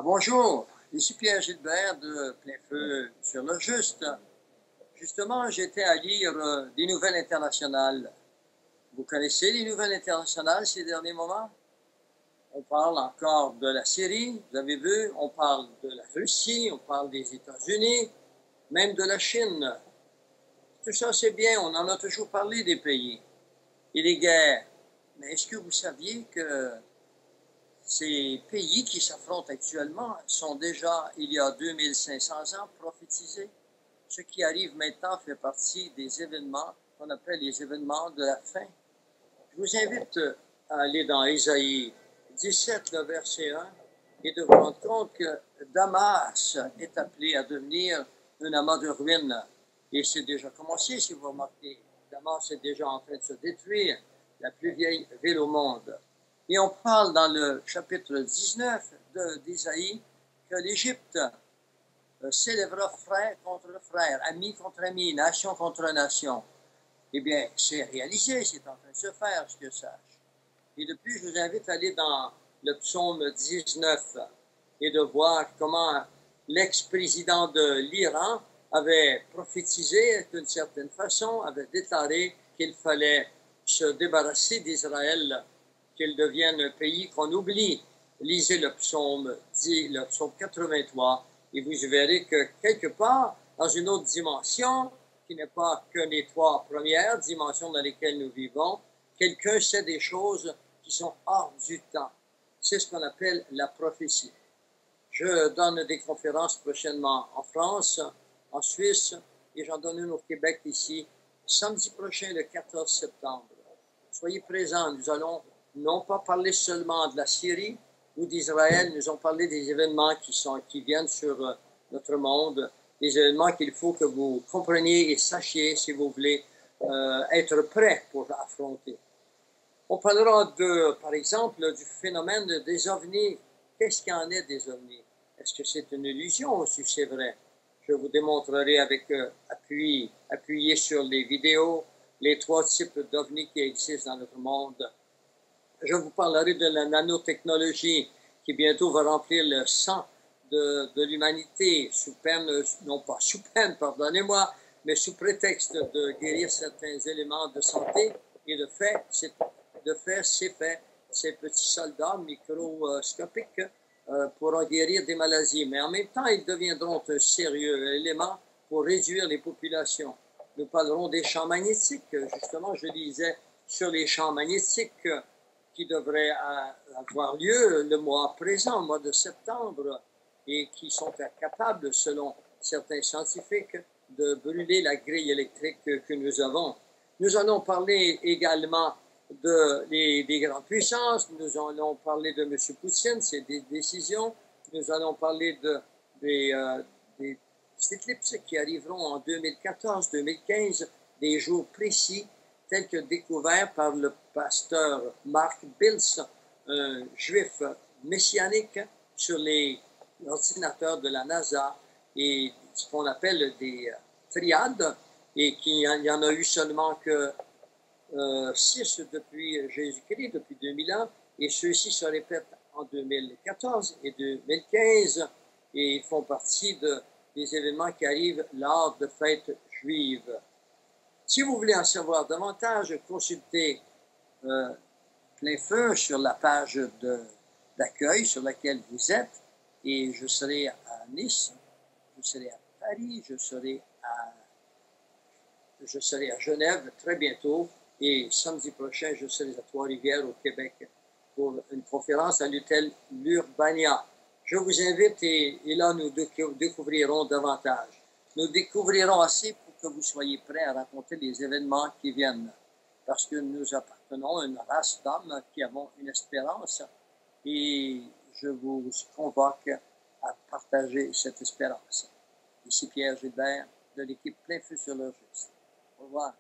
Bonjour, ici Pierre Gilbert de Plein Feu sur le Juste. Justement, j'étais à lire des nouvelles internationales. Vous connaissez les nouvelles internationales ces derniers moments? On parle encore de la Syrie, vous avez vu, on parle de la Russie, on parle des États-Unis, même de la Chine. Tout ça, c'est bien, on en a toujours parlé des pays et des guerres. Mais est-ce que vous saviez que ces pays qui s'affrontent actuellement sont déjà, il y a 2500 ans, prophétisés? Ce qui arrive maintenant fait partie des événements qu'on appelle les événements de la fin. Je vous invite à aller dans Ésaïe 17, le verset 1, et de vous rendre compte que Damas est appelé à devenir un amas de ruines. Et c'est déjà commencé, si vous remarquez. Damas est déjà en train de se détruire, la plus vieille ville au monde. Et on parle dans le chapitre 19 d'Ésaïe que l'Égypte s'élèvera frère contre frère, ami contre ami, nation contre nation. Eh bien, c'est réalisé, c'est en train de se faire, je sache. Et depuis, je vous invite à aller dans le psaume 19 et de voir comment l'ex-président de l'Iran avait prophétisé d'une certaine façon, avait déclaré qu'il fallait se débarrasser d'Israël, qu'il devienne un pays qu'on oublie. Lisez le psaume 83, et vous verrez que quelque part, dans une autre dimension, qui n'est pas que les trois premières dimensions dans lesquelles nous vivons, quelqu'un sait des choses qui sont hors du temps. C'est ce qu'on appelle la prophétie. Je donne des conférences prochainement en France, en Suisse, et j'en donne une au Québec ici, samedi prochain, le 14 septembre. Soyez présents, nous allons non pas parler seulement de la Syrie ou d'Israël, nous allons parler des événements qui viennent sur notre monde, des événements qu'il faut que vous compreniez et sachiez si vous voulez être prêts pour affronter. On parlera par exemple, du phénomène des ovnis. Qu'est-ce qu'il y en est des ovnis? Est-ce que c'est une illusion ou si c'est vrai? Je vous démontrerai avec appuyé sur les vidéos, les trois types d'ovnis qui existent dans notre monde. Je vous parlerai de la nanotechnologie qui bientôt va remplir le sang de l'humanité, sous peine, non pas sous peine, pardonnez-moi, mais sous prétexte de guérir certains éléments de santé. Et de fait, c'est fait. Ces petits soldats microscopiques pourront guérir des maladies. Mais en même temps, ils deviendront un sérieux élément pour réduire les populations. Nous parlerons des champs magnétiques. Justement, je disais sur les champs magnétiques qui devraient avoir lieu le mois présent, le mois de septembre, et qui sont capables, selon certains scientifiques, de brûler la grille électrique que nous avons. Nous allons parler également des grandes puissances, nous allons parler de M. Poutine, ses décisions, nous allons parler des éclipses qui arriveront en 2014-2015, des jours précis, tels que découverts par le pasteur Mark Biltz, un juif messianique, sur les ordinateurs de la NASA, et ce qu'on appelle des triades, et qu'il y en a eu seulement que 6 depuis Jésus-Christ, depuis 2000 ans, et ceux-ci se répètent en 2014 et 2015, et ils font partie des événements qui arrivent lors de fêtes juives. Si vous voulez en savoir davantage, consultez Plein Feu sur la page d'accueil sur laquelle vous êtes, et je serai à Nice, je serai à Paris, je serai à Genève très bientôt, et samedi prochain, je serai à Trois-Rivières au Québec pour une conférence à l'hôtel l'Urbania. Je vous invite et là, nous découvrirons davantage. Nous découvrirons assez pour que vous soyez prêts à raconter les événements qui viennent, parce que nous appartenons à une race d'hommes qui avons une espérance, et je vous convoque à partager cette espérance. Ici Pierre Gilbert de l'équipe Plein Feu sur le Juste. Au revoir.